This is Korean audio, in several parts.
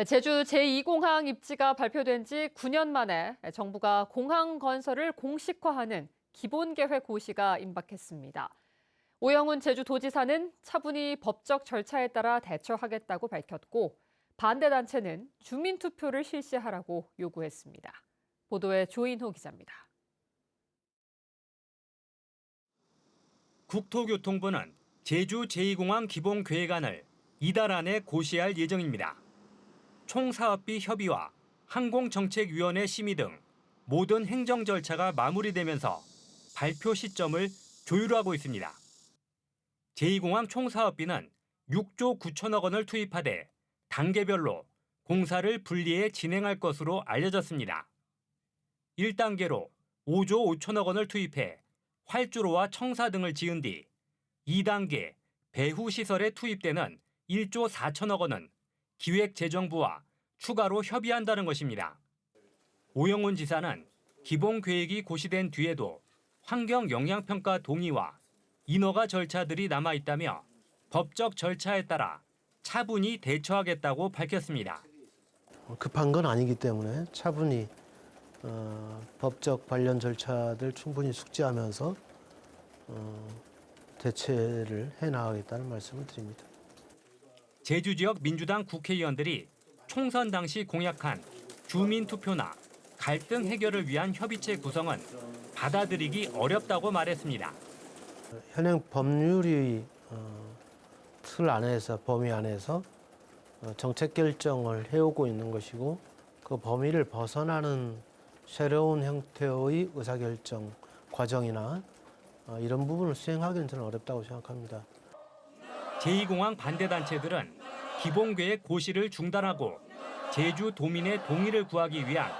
제주 제2공항 입지가 발표된 지 9년 만에 정부가 공항 건설을 공식화하는 기본계획 고시가 임박했습니다. 오영훈 제주도지사는 차분히 법적 절차에 따라 대처하겠다고 밝혔고, 반대단체는 주민투표를 실시하라고 요구했습니다. 보도에 조인호 기자입니다. 국토교통부는 제주 제2공항 기본계획안을 이달 안에 고시할 예정입니다. 총사업비 협의와 항공정책위원회 심의 등 모든 행정 절차가 마무리되면서 발표 시점을 조율하고 있습니다. 제2공항 총사업비는 6조 9천억 원을 투입하되 단계별로 공사를 분리해 진행할 것으로 알려졌습니다. 1단계로 5조 5천억 원을 투입해 활주로와 청사 등을 지은 뒤 2단계 배후 시설에 투입되는 1조 4천억 원은 기획재정부와 추가로 협의한다는 것입니다. 오영훈 지사는 기본 계획이 고시된 뒤에도 환경 영향평가 동의와 인허가 절차들이 남아있다며 법적 절차에 따라 차분히 대처하겠다고 밝혔습니다. 급한 건 아니기 때문에 차분히 법적 관련 절차들 충분히 숙지하면서 대체를 해나가겠다는 말씀을 드립니다. 제주 지역 민주당 국회의원들이 총선 당시 공약한 주민투표나 갈등 해결을 위한 협의체 구성은 받아들이기 어렵다고 말했습니다. 현행 법률이 틀 안에서 범위 안에서 정책 결정을 해오고 있는 것이고 그 범위를 벗어나는 새로운 형태의 의사결정 과정이나 이런 부분을 수행하기는 저는 어렵다고 생각합니다. 제2공항 반대단체들은 기본계획 고시를 중단하고 제주 도민의 동의를 구하기 위한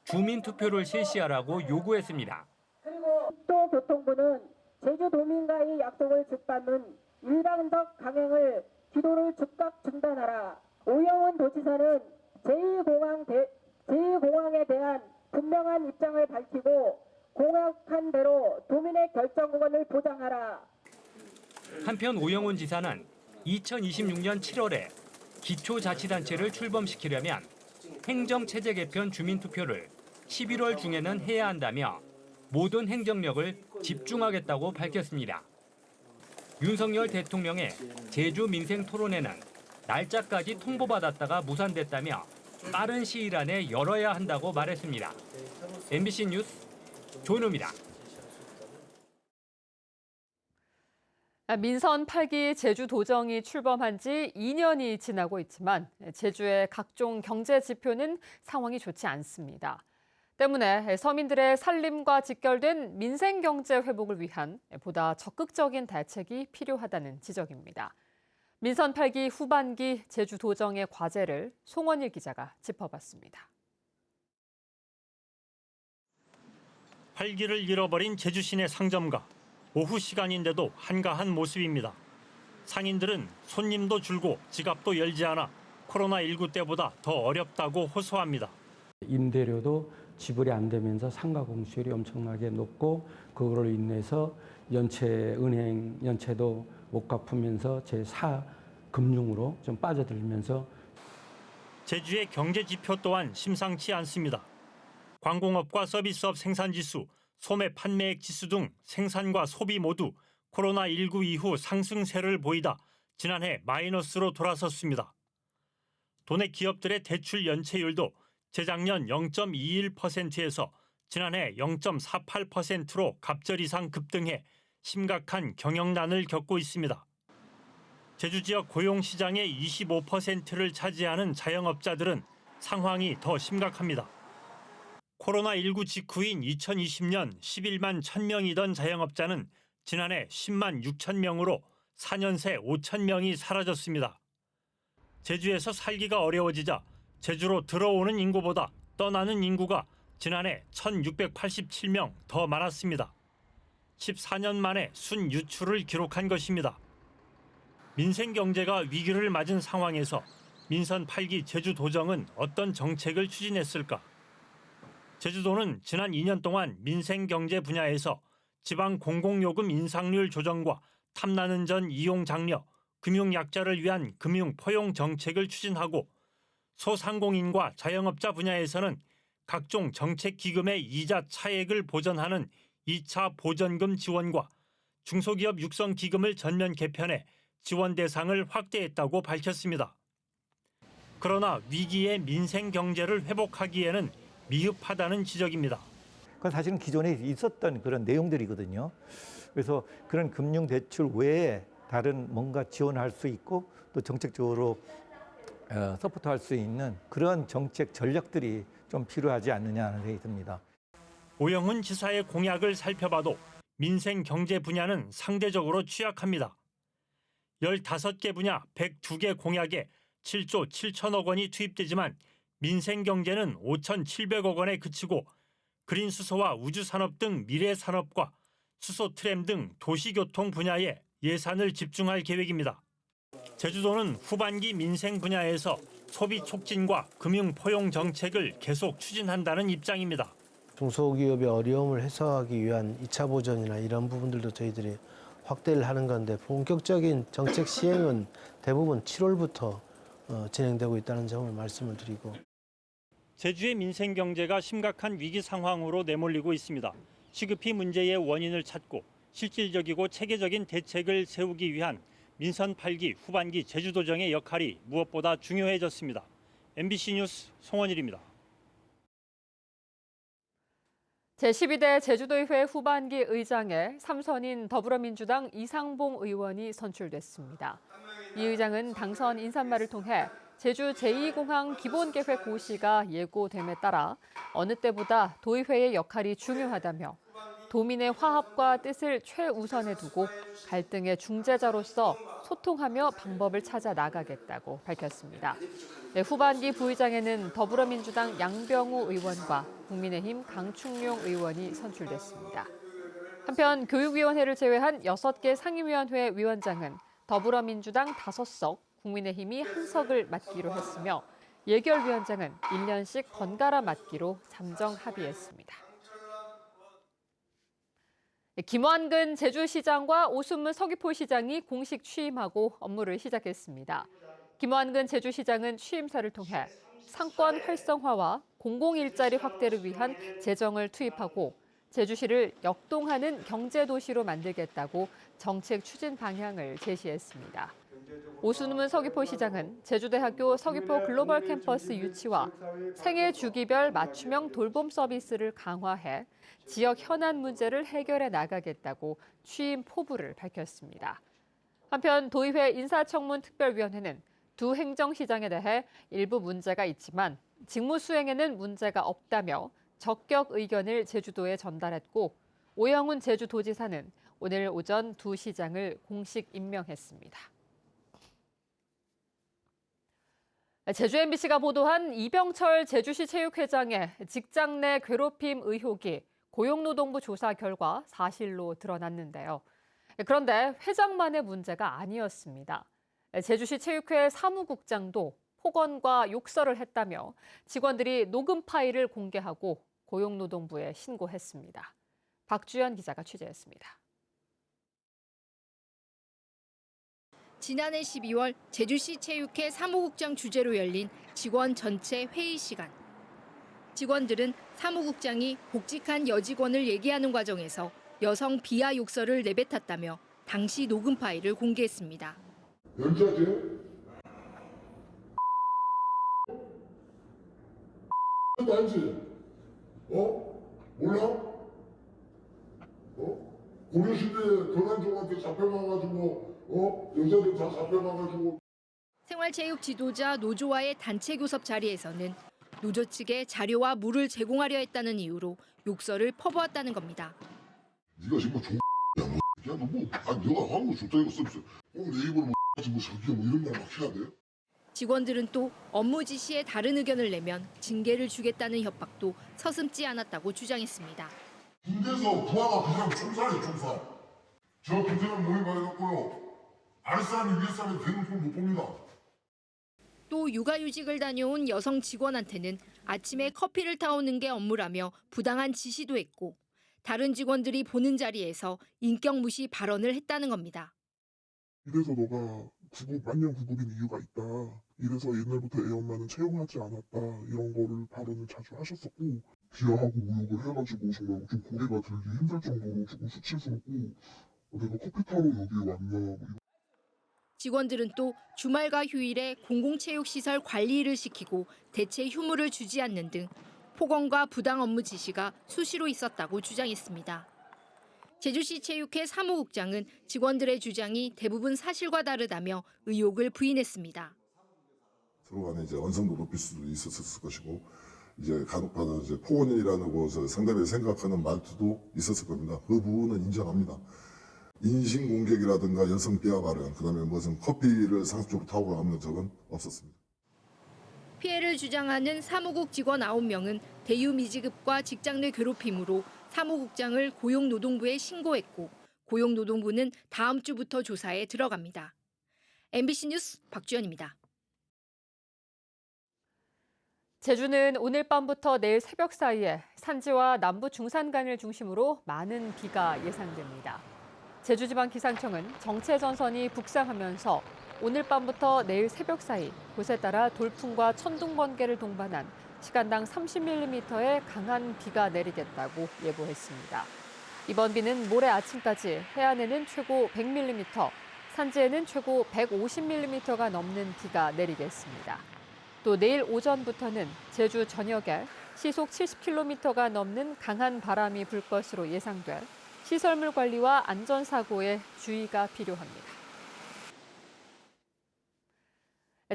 주민투표를 실시하라고 요구했습니다. 그리고 또 교통부는 제주 도민과의 약속을 짓밟는 일방적 강행을 기도를 즉각 중단하라. 오영훈 도지사는 제2공항에 대한 분명한 입장을 밝히고 공약한 대로 도민의 결정권을 보장하라. 한편 오영훈 지사는 2026년 7월에 기초자치단체를 출범시키려면 행정체제 개편 주민투표를 11월 중에는 해야 한다며 모든 행정력을 집중하겠다고 밝혔습니다. 윤석열 대통령의 제주 민생 토론회는 날짜까지 통보받았다가 무산됐다며 빠른 시일 안에 열어야 한다고 말했습니다. MBC 뉴스 조인호입니다. 민선 8기 제주도정이 출범한 지 2년이 지나고 있지만 제주의 각종 경제 지표는 상황이 좋지 않습니다. 때문에 서민들의 살림과 직결된 민생 경제 회복을 위한 보다 적극적인 대책이 필요하다는 지적입니다. 민선 8기 후반기 제주도정의 과제를 송원일 기자가 짚어봤습니다. 활기를 잃어버린 제주 시내 상점가. 오후 시간인데도 한가한 모습입니다. 상인들은 손님도 줄고 지갑도 열지 않아 코로나19 때보다 더 어렵다고 호소합니다. 임대료도 지불이 안 되면서 상가 공시율이 엄청나게 높고 그거로 인해서 은행 연체도 못 갚으면서 제4 금융으로 좀 빠져들면서 제주의 경제 지표 또한 심상치 않습니다. 관공업과 서비스업 생산지수, 소매 판매액 지수 등 생산과 소비 모두 코로나19 이후 상승세를 보이다 지난해 마이너스로 돌아섰습니다. 도내 기업들의 대출 연체율도 재작년 0.21%에서 지난해 0.48%로 갑절 이상 급등해 심각한 경영난을 겪고 있습니다. 제주 지역 고용시장의 25%를 차지하는 자영업자들은 상황이 더 심각합니다. 코로나19 직후인 2020년 11만 1,000명이던 자영업자는 지난해 10만 6천 명으로 4년 새 5천 명이 사라졌습니다. 제주에서 살기가 어려워지자 제주로 들어오는 인구보다 떠나는 인구가 지난해 1,687명 더 많았습니다. 14년 만에 순유출을 기록한 것입니다. 민생 경제가 위기를 맞은 상황에서 민선 8기 제주도정은 어떤 정책을 추진했을까? 제주도는 지난 2년 동안 민생 경제 분야에서 지방 공공요금 인상률 조정과 탐나는 전 이용 장려, 금융약자를 위한 금융 포용 정책을 추진하고 소상공인과 자영업자 분야에서는 각종 정책 기금의 이자 차액을 보전하는 2차 보전금 지원과 중소기업 육성 기금을 전면 개편해 지원 대상을 확대했다고 밝혔습니다. 그러나 위기의 민생 경제를 회복하기에는 미흡하다는 지적입니다. 그건 사실은 기존에 있었던 그런 내용들이거든요. 그래서 그런 금융 대출 외에 다른 뭔가 지원할 수 있고 또 정책적으로 서포트할 수 있는 그런 정책 전략들이 좀 필요하지 않느냐 하는 생각이 듭니다. 오영훈 지사의 공약을 살펴봐도 민생 경제 분야는 상대적으로 취약합니다. 15개 분야 102개 공약에 7조 7천억 원이 투입되지만 민생 경제는 5,700억 원에 그치고 그린 수소와 우주 산업 등 미래 산업과 수소 트램 등 도시교통 분야에 예산을 집중할 계획입니다. 제주도는 후반기 민생 분야에서 소비 촉진과 금융 포용 정책을 계속 추진한다는 입장입니다. 중소기업의 어려움을 해소하기 위한 2차 보전이나 이런 부분들도 저희들이 확대를 하는 건데 본격적인 정책 시행은 대부분 7월부터 진행되고 있다는 점을 말씀을 드리고. 제주의 민생 경제가 심각한 위기 상황으로 내몰리고 있습니다. 시급히 문제의 원인을 찾고 실질적이고 체계적인 대책을 세우기 위한 민선 8기 후반기 제주도정의 역할이 무엇보다 중요해졌습니다. MBC 뉴스 송원일입니다. 제12대 제주도의회 후반기 의장에 삼선인 더불어민주당 이상봉 의원이 선출됐습니다. 이 의장은 당선 인사말을 통해 제주 제2공항 기본계획 고시가 예고됨에 따라 어느 때보다 도의회의 역할이 중요하다며 도민의 화합과 뜻을 최우선에 두고 갈등의 중재자로서 소통하며 방법을 찾아 나가겠다고 밝혔습니다. 후반기 부의장에는 더불어민주당 양병우 의원과 국민의힘 강충룡 의원이 선출됐습니다. 한편 교육위원회를 제외한 6개 상임위원회 위원장은 더불어민주당 5석, 국민의힘이 1석을 맡기로 했으며 예결위원장은 1년씩 번갈아 맡기로 잠정 합의했습니다. 김완근 제주시장과 오순문 서귀포시장이 공식 취임하고 업무를 시작했습니다. 김완근 제주시장은 취임사를 통해 상권 활성화와 공공일자리 확대를 위한 재정을 투입하고 제주시를 역동하는 경제도시로 만들겠다고 정책 추진 방향을 제시했습니다. 오순문 서귀포시장은 제주대학교 서귀포 글로벌 캠퍼스 유치와 생애 주기별 맞춤형 돌봄 서비스를 강화해 지역 현안 문제를 해결해 나가겠다고 취임 포부를 밝혔습니다. 한편 도의회 인사청문특별위원회는 두 행정시장에 대해 일부 문제가 있지만 직무 수행에는 문제가 없다며 적격 의견을 제주도에 전달했고 오영훈 제주도지사는 오늘 오전 두 시장을 공식 임명했습니다. 제주 MBC가 보도한 이병철 제주시 체육회장의 직장 내 괴롭힘 의혹이 고용노동부 조사 결과 사실로 드러났는데요. 그런데 회장만의 문제가 아니었습니다. 제주시 체육회 사무국장도 폭언과 욕설을 했다며 직원들이 녹음 파일을 공개하고 고용노동부에 신고했습니다. 박주연 기자가 취재했습니다. 지난해 12월 제주시 체육회 사무국장 주재로 열린 직원 전체 회의 시간. 직원들은 사무국장이 복직한 여직원을 얘기하는 과정에서 여성 비하 욕설을 내뱉었다며 당시 녹음 파일을 공개했습니다. 연주하세요? 알지? 몰라? 고려시대 권한종한테 잡혀가가지고 여자들 다 잡혀가가지고. 생활체육 지도자 노조와의 단체 교섭 자리에서는 노조 측에 자료와 물을 제공하려 했다는 이유로 욕설을 퍼부었다는 겁니다. 네가 지금 야, 너가 하는 거 좋다 이거 써주세요. 내 입으로 자기야 이런 말 막 해야 돼? 직원들은 또 업무 지시에 다른 의견을 내면 징계를 주겠다는 협박도 서슴지 않았다고 주장했습니다. 군대에서 부하가 그냥 총살이에요, 총살. 저 군대는 모임 가해놓고요. 아랫사람이 위에사람이 되는 손 못 봅니다. 또 육아휴직을 다녀온 여성 직원한테는 아침에 커피를 타오는 게 업무라며 부당한 지시도 했고 다른 직원들이 보는 자리에서 인격 무시 발언을 했다는 겁니다. 이래서 너가 만년 구급인 이유가 있다. 이래서 옛날부터 애 엄마는 채용하지 않았다. 이런 거를 발언을 자주 하셨었고 비하하고 모욕을 해가지고 정말 좀 고개가 들기 힘들 정도로 조금 수치스럽고 내가 커피 타러 여기 왔나 뭐 직원들은 또 주말과 휴일에 공공체육시설 관리를 시키고 대체 휴무를 주지 않는 등 폭언과 부당 업무 지시가 수시로 있었다고 주장했습니다. 제주시 체육회 사무국장은 직원들의 주장이 대부분 사실과 다르다며 의혹을 부인했습니다. 서로 간에 이제 언성도 높일 수도 있었을 것이고 이제 간혹가다 이제 폭언이라는 것을 상대방이 생각하는 말투도 있었을 겁니다. 그 부분은 인정합니다. 인신공격이라든가 여성 비하 발언, 그다음에 무슨 커피를 상습적으로 타고 가는 적은 없었습니다. 피해를 주장하는 사무국 직원 9명은 대유미지급과 직장 내 괴롭힘으로 사무국장을 고용노동부에 신고했고 고용노동부는 다음 주부터 조사에 들어갑니다. MBC 뉴스 박주연입니다. 제주는 오늘 밤부터 내일 새벽 사이에 산지와 남부 중산간을 중심으로 많은 비가 예상됩니다. 제주지방기상청은 정체전선이 북상하면서 오늘 밤부터 내일 새벽 사이 곳에 따라 돌풍과 천둥 번개를 동반한 시간당 30mm의 강한 비가 내리겠다고 예보했습니다. 이번 비는 모레 아침까지 해안에는 최고 100mm, 산지에는 최고 150mm가 넘는 비가 내리겠습니다. 또 내일 오전부터는 제주 전역에 시속 70km가 넘는 강한 바람이 불 것으로 예상돼 시설물 관리와 안전사고에 주의가 필요합니다.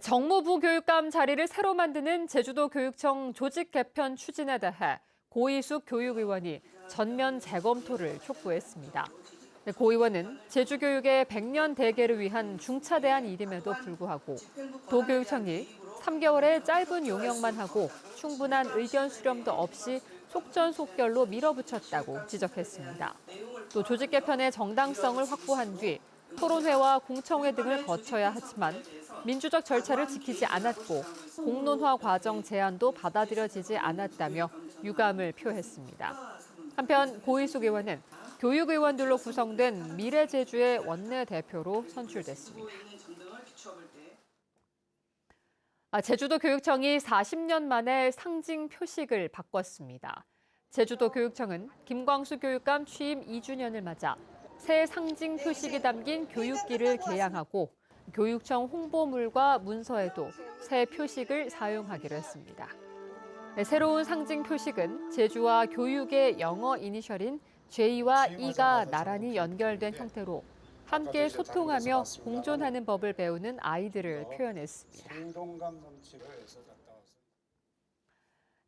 정무부 교육감 자리를 새로 만드는 제주도 교육청 조직 개편 추진에 대해 고이숙 교육의원이 전면 재검토를 촉구했습니다. 고 의원은 제주교육의 100년 대계를 위한 중차대한 일임에도 불구하고 도교육청이 3개월의 짧은 용역만 하고 충분한 의견 수렴도 없이 속전속결로 밀어붙였다고 지적했습니다. 또 조직 개편의 정당성을 확보한 뒤 토론회와 공청회 등을 거쳐야 하지만 민주적 절차를 지키지 않았고 공론화 과정 제안도 받아들여지지 않았다며 유감을 표했습니다. 한편 고이숙 의원은 교육의원들로 구성된 미래제주의 원내대표로 선출됐습니다. 제주도 교육청이 40년 만에 상징 표식을 바꿨습니다. 제주도 교육청은 김광수 교육감 취임 2주년을 맞아 새 상징 표식이 담긴 교육기를 개양하고 교육청 홍보물과 문서에도 새 표식을 사용하기로 했습니다. 새로운 상징 표식은 제주와 교육의 영어 이니셜인 J와 E가 나란히 연결된 형태로 함께 소통하며 공존하는 법을 배우는 아이들을 표현했습니다.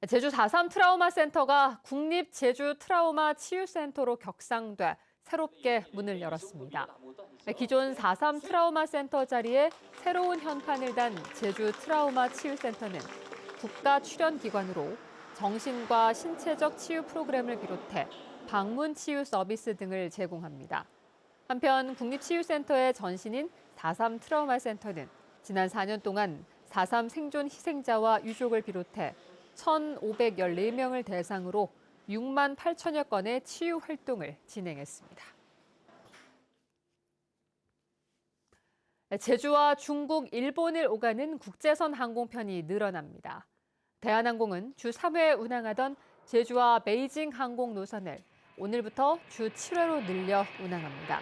제주 4.3 트라우마 센터가 국립 제주 트라우마 치유센터로 격상돼 새롭게 문을 열었습니다. 기존 4.3 트라우마 센터 자리에 새로운 현판을 단 제주 트라우마 치유센터는 국가 출연기관으로 정신과 신체적 치유 프로그램을 비롯해 방문 치유 서비스 등을 제공합니다. 한편 국립치유센터의 전신인 4.3 트라우마 센터는 지난 4년 동안 4.3 생존 희생자와 유족을 비롯해 1,514명을 대상으로 6만 8천여 건의 치유 활동을 진행했습니다. 제주와 중국, 일본을 오가는 국제선 항공편이 늘어납니다. 대한항공은 주 3회 운항하던 제주와 베이징 항공 노선을 오늘부터 주 7회로 늘려 운항합니다.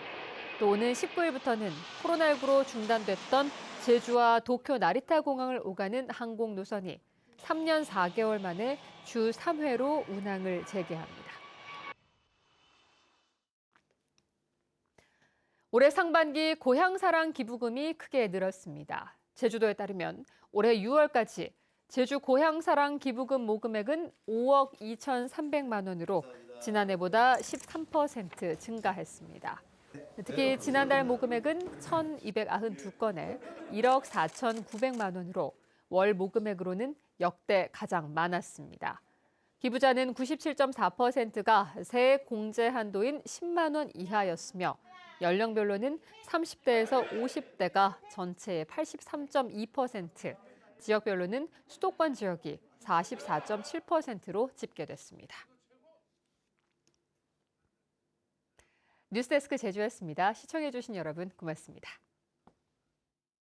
또 오는 19일부터는 코로나19로 중단됐던 제주와 도쿄 나리타 공항을 오가는 항공 노선이 3년 4개월 만에 주 3회로 운항을 재개합니다. 올해 상반기 고향사랑 기부금이 크게 늘었습니다. 제주도에 따르면 올해 6월까지 제주 고향사랑 기부금 모금액은 5억 2,300만 원으로 지난해보다 13% 증가했습니다. 특히 지난달 모금액은 1,292건에 1억 4,900만 원으로 월 모금액으로는 역대 가장 많았습니다. 기부자는 97.4%가 세액 공제 한도인 10만 원 이하였으며 연령별로는 30대에서 50대가 전체의 83.2%, 지역별로는 수도권 지역이 44.7%로 집계됐습니다. 뉴스데스크 제주였습니다. 시청해주신 여러분 고맙습니다.